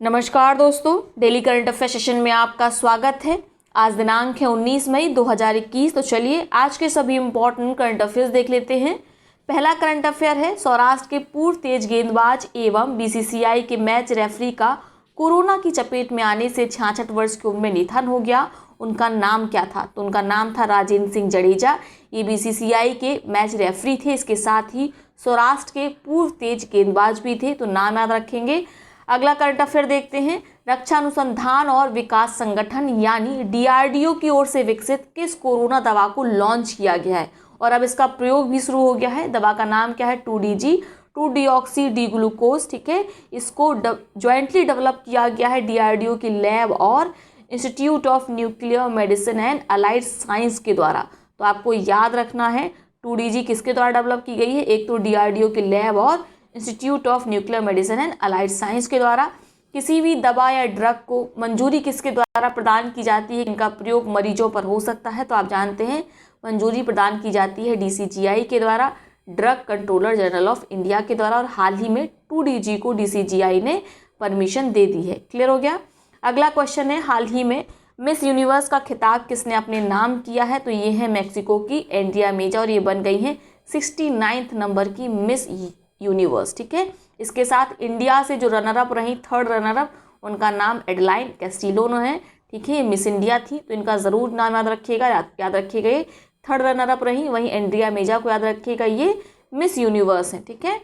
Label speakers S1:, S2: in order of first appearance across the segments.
S1: नमस्कार दोस्तों, daily current affair session में आपका स्वागत है। आज दिनांक है 19 मई 2021। तो चलिए आज के सभी इंपॉर्टेंट करंट अफेयर्स देख लेते हैं। पहला करंट अफेयर है, सौराष्ट्र के पूर्व तेज गेंदबाज एवं बीसीसीआई के मैच रेफरी का कोरोना की चपेट में आने से 66 वर्ष की उम्र में निधन हो गया। उनका नाम क्या था? तो उनका नाम था राजेंद्र सिंह जडेजा। ये बीसीसीआई के मैच रेफरी थे, इसके साथ ही सौराष्ट्र के पूर्व तेज गेंदबाज भी थे, तो नाम याद रखेंगे। अगला करंट अफेयर देखते हैं। रक्षा अनुसंधान और विकास संगठन यानी डीआरडीओ की ओर से विकसित किस कोरोना दवा को लॉन्च किया गया है और अब इसका प्रयोग भी शुरू हो गया है। दवा का नाम क्या है? 2DG 2-डीऑक्सी D glucose. ठीक है, इसको ज्वाइंटली डेवलप किया गया है डीआरडीओ की लैब और institute of nuclear medicine and allied science के द्वारा। तो आपको याद रखना है 2DG किसके द्वारा डेवलप की गई है? एक तो डीआरडीओ की लैब और institute of nuclear medicine and allied science के द्वारा। किसी भी दवा या ड्रग को मंजूरी किसके द्वारा प्रदान की जाती है? इनका प्रयोग मरीजों पर हो सकता है, तो आप जानते हैं मंजूरी प्रदान की जाती है डीसीजीआई के द्वारा, drug controller general of India के द्वारा, और हाल ही में 2DG को डीसीजीआई ने परमिशन दे दी है। क्लियर हो गया। अगला क्वेश्चन है, हाल ही में मिस यूनिवर्स का खिताब किसने अपने नाम किया है? तो ये है मेक्सिको की एंड्रिया मेजा और ये बन गई हैं 69 नंबर की मिस यूनिवर्स। ठीक है, इसके साथ इंडिया से जो रनर अप रही, थर्ड रनर अप, उनका नाम एडलाइन कैस्टिलोनो है। ठीक है, ये मिस इंडिया थी, तो इनका ज़रूर नाम याद रखिएगा। याद रखिएगा, ये थर्ड रनर अप रही। वहीं एंड्रिया मेजा को याद रखिएगा, ये मिस यूनिवर्स है। ठीक है,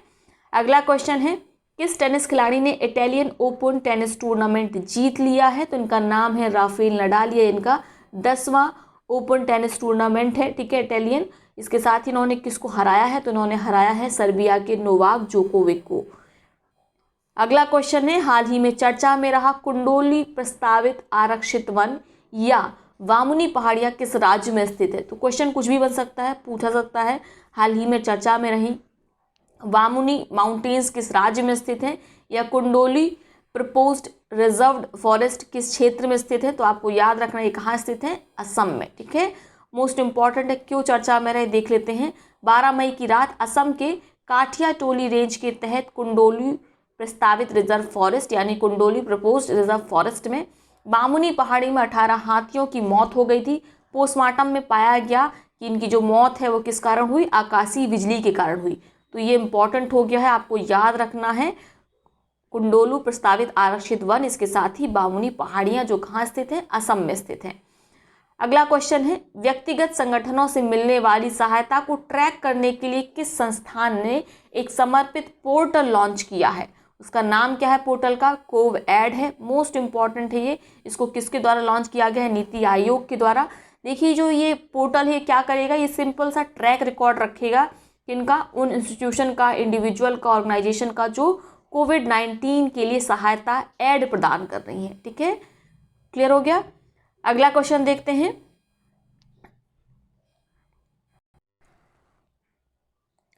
S1: अगला क्वेश्चन है, किस टेनिस खिलाड़ी ने इटालियन ओपन टेनिस टूर्नामेंट जीत लिया है? तो इनका नाम है राफेल नडाल। ये इनका 10वां ओपन टेनिस टूर्नामेंट है। ठीक है, इटालियन। इसके साथ ही इन्होंने किसको हराया है? तो इन्होंने हराया है सर्बिया के नोवाक जोकोविक को। अगला क्वेश्चन है, हाल ही में चर्चा में रहा कुंडोली प्रस्तावित आरक्षित वन या वामुनी पहाड़ियाँ किस राज्य में स्थित है? तो क्वेश्चन कुछ भी बन सकता है, पूछा सकता है। हाल ही में चर्चा में रही वामुनी माउंटेन्स किस राज्य में स्थित है, या कुंडोली प्रपोज्ड रिजर्व्ड फॉरेस्ट किस क्षेत्र में स्थित है? तो आपको याद रखना ये कहाँ स्थित है? असम में। ठीक है, मोस्ट इंपॉर्टेंट है, क्यों चर्चा में रहे देख लेते हैं। 12 मई की रात असम के काठियाटोली रेंज के तहत कुंडोली प्रस्तावित रिजर्व फॉरेस्ट यानी कुंडोली प्रपोज्ड रिजर्व फॉरेस्ट में बामुनी पहाड़ी में 18 हाथियों की मौत हो गई थी। पोस्टमार्टम में पाया गया कि इनकी जो मौत है वो किस कारण हुई? आकाशीय बिजली के कारण हुई। तो ये इंपॉर्टेंट हो गया है, आपको याद रखना है। कुंडोलू प्रस्तावित आरक्षित वन, इसके साथ ही बामुनी पहाड़ियाँ जो कहाँ स्थित हैं? असम में स्थित हैं। अगला क्वेश्चन है, व्यक्तिगत संगठनों से मिलने वाली सहायता को ट्रैक करने के लिए किस संस्थान ने एक समर्पित पोर्टल लॉन्च किया है? उसका नाम क्या है पोर्टल का? कोवएड है। मोस्ट इंपॉर्टेंट है ये। इसको किसके द्वारा लॉन्च किया गया है? नीति आयोग के द्वारा। देखिए, जो ये पोर्टल है क्या करेगा? ये सिंपल सा ट्रैक रिकॉर्ड रखेगा किनका? उन इंस्टीट्यूशन का, इंडिविजुअल का, ऑर्गेनाइजेशन का जो कोविड-19 के लिए सहायता एड प्रदान कर रही है। ठीक है, क्लियर हो गया। अगला क्वेश्चन देखते हैं,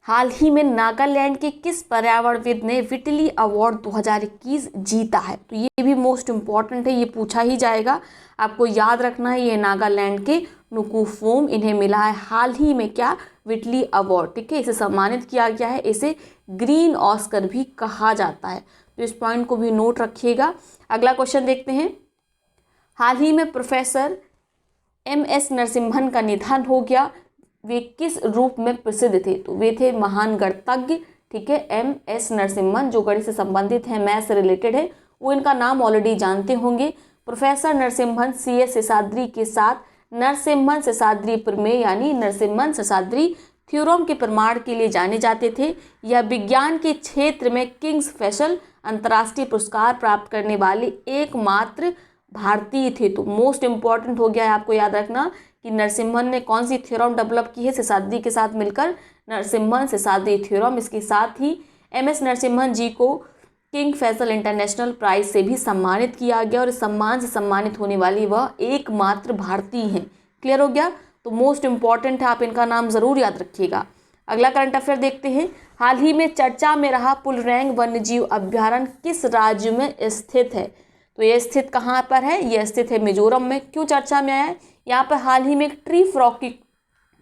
S1: हाल ही में नागालैंड के किस पर्यावरणविद ने विटली अवार्ड 2021 जीता है? तो ये भी मोस्ट इंपॉर्टेंट है, ये पूछा ही जाएगा, आपको याद रखना है। ये नागालैंड के नुकुफोम, इन्हें मिला है हाल ही में क्या? विटली अवार्ड। ठीक है, इसे सम्मानित किया गया है। इसे ग्रीन ऑस्कर भी कहा जाता है, तो इस पॉइंट को भी नोट रखिएगा। अगला क्वेश्चन देखते हैं, हाल ही में प्रोफेसर MS नरसिम्हन का निधन हो गया। वे किस रूप में प्रसिद्ध थे? तो वे थे महान गणितज्ञ। ठीक है, MS नरसिम्हन जो गणित से संबंधित है, मैथ से रिलेटेड है, वो इनका नाम ऑलरेडी जानते होंगे। प्रोफेसर नरसिम्हन CS शेषाद्री के साथ नरसिम्हन शेषाद्री प्रमेय यानी नरसिम्हन शेषाद्री थ्योरम के प्रमाण के लिए जाने जाते थे। यह विज्ञान के क्षेत्र में किंग्स स्पेशल अंतर्राष्ट्रीय पुरस्कार प्राप्त करने वाले एकमात्र भारतीय थे। तो मोस्ट इंपॉर्टेंट हो गया है, आपको याद रखना कि नरसिम्हन ने कौन सी थ्योरम डेवलप की है? शेषाद्री के साथ मिलकर नरसिम्हन शेषाद्री थ्योरम। इसके साथ ही MS नरसिम्हन जी को किंग फैसल इंटरनेशनल प्राइज से भी सम्मानित किया गया और इस सम्मान से सम्मानित होने वाली वह एकमात्र भारतीय हैं। क्लियर हो गया। तो मोस्ट इंपॉर्टेंट है, आप इनका नाम ज़रूर याद रखिएगा। अगला करंट अफेयर देखते हैं, हाल ही में चर्चा में रहा पुलरेंग वन्यजीव अभ्यारण्य किस राज्य में स्थित है? तो ये स्थित कहाँ पर है? ये स्थित है मिजोरम में। क्यों चर्चा में आया है? यहाँ पर हाल ही में एक ट्री फ्रॉग की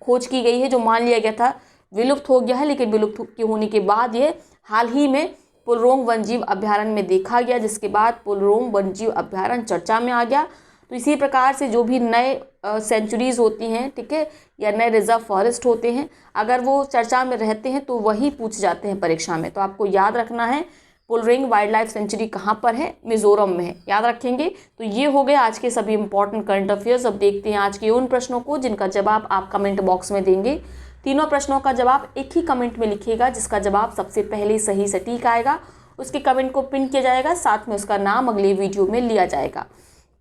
S1: खोज की गई है जो मान लिया गया था विलुप्त हो गया है, लेकिन विलुप्त होने के बाद ये हाल ही में पुलरोंग वन्यजीव अभ्यारण्य में देखा गया, जिसके बाद पुलरोंग वन्यजीव अभ्यारण्य चर्चा में आ गया। तो इसी प्रकार से जो भी नए सेंचुरीज होती हैं, ठीक है, या नए रिजर्व फॉरेस्ट होते हैं, अगर वो चर्चा में रहते हैं तो वही पूछ जाते हैं परीक्षा में। तो आपको याद रखना है पुलरोंग वाइल्ड लाइफ सेंचुरी कहाँ पर है, मिजोरम में है, याद रखेंगे। तो ये हो गए आज के सभी इंपॉर्टेंट करंट अफेयर्स। अब देखते हैं आज के उन प्रश्नों को जिनका जवाब आप कमेंट बॉक्स में देंगे। तीनों प्रश्नों का जवाब एक ही कमेंट में लिखिएगा, जिसका जवाब सबसे पहले सही सटीक आएगा उसके कमेंट को पिन किया जाएगा, साथ में उसका नाम अगले वीडियो में लिया जाएगा।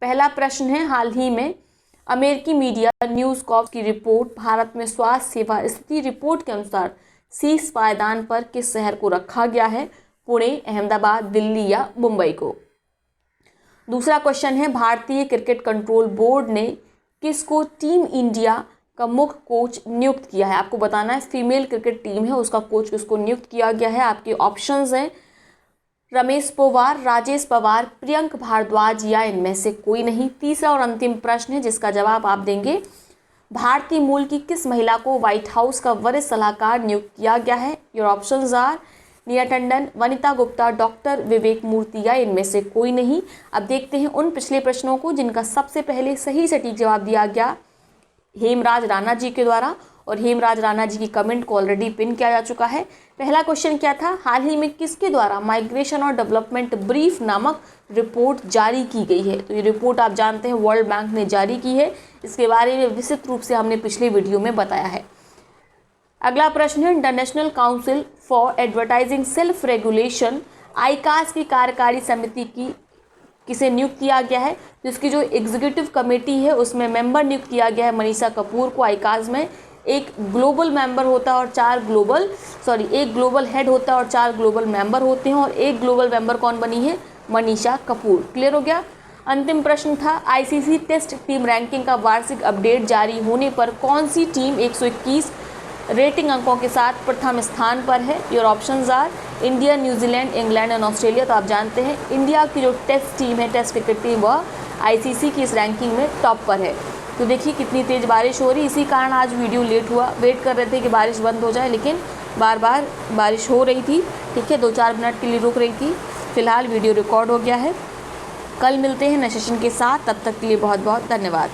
S1: पहला प्रश्न है, हाल ही में अमेरिकी मीडिया न्यूज़ कॉर्प की रिपोर्ट भारत में स्वास्थ्य सेवा स्थिति रिपोर्ट के अनुसार शीर्ष पायदान पर किस शहर को रखा गया है, पुणे, अहमदाबाद, दिल्ली या मुंबई को। दूसरा क्वेश्चन है, भारतीय क्रिकेट कंट्रोल बोर्ड ने किसको टीम इंडिया का मुख्य कोच नियुक्त किया है। आपको बताना है फीमेल क्रिकेट टीम है उसका कोच किसको नियुक्त किया गया है। आपके ऑप्शंस हैं रमेश पोवार, राजेश पवार, प्रियंक भारद्वाज या इनमें से कोई नहीं। तीसरा और अंतिम प्रश्न है जिसका जवाब आप देंगे, भारतीय मूल की किस महिला को व्हाइट हाउस का वरिष्ठ सलाहकार नियुक्त किया गया है। Your options are Neha Tandon, Vanita Gupta, doctor Vivek Murthy या इनमें से कोई नहीं। अब देखते हैं उन पिछले प्रश्नों को जिनका सबसे पहले सही सटीक जवाब दिया गया हेमराज राणा जी के द्वारा, और हेमराज राणा जी की कमेंट को ऑलरेडी पिन किया जा चुका है। पहला क्वेश्चन क्या था, हाल ही में किसके द्वारा माइग्रेशन और डेवलपमेंट ब्रीफ नामक रिपोर्ट जारी की गई है। तो ये रिपोर्ट आप जानते हैं वर्ल्ड बैंक ने जारी की है, इसके बारे में विस्तृत रूप से हमने पिछले वीडियो में बताया है। अगला प्रश्न है, international council for advertising self regulation ICAS की कार्यकारी समिति की किसे नियुक्त किया गया है। तो इसकी जो एग्जीक्यूटिव कमेटी है उसमें मेंबर नियुक्त किया गया है मनीषा कपूर को। आईकास में एक ग्लोबल मेंबर होता है और एक ग्लोबल हेड होता है और 4 ग्लोबल मेंबर होते हैं, और एक ग्लोबल मेंबर कौन बनी है, मनीषा कपूर। क्लियर हो गया। अंतिम प्रश्न था, आईसीसी टेस्ट टीम रैंकिंग का वार्षिक अपडेट जारी होने पर कौन सी टीम 121 रेटिंग अंकों के साथ प्रथम स्थान पर है। Your options R India, New Zealand, England and Australia. तो आप जानते हैं इंडिया की जो टेस्ट टीम है, टेस्ट क्रिकेट टीम, वह आईसीसी की इस रैंकिंग में टॉप पर है। तो देखिए कितनी तेज़ बारिश हो रही, इसी कारण आज वीडियो लेट हुआ। वेट कर रहे थे कि बारिश बंद हो जाए, लेकिन बार बार बारिश हो रही थी, ठीक है, 2-4 मिनट के लिए रुक रही थी। फिलहाल वीडियो रिकॉर्ड हो गया है। कल मिलते हैं नए सेशन के साथ, तब तक के लिए बहुत बहुत धन्यवाद।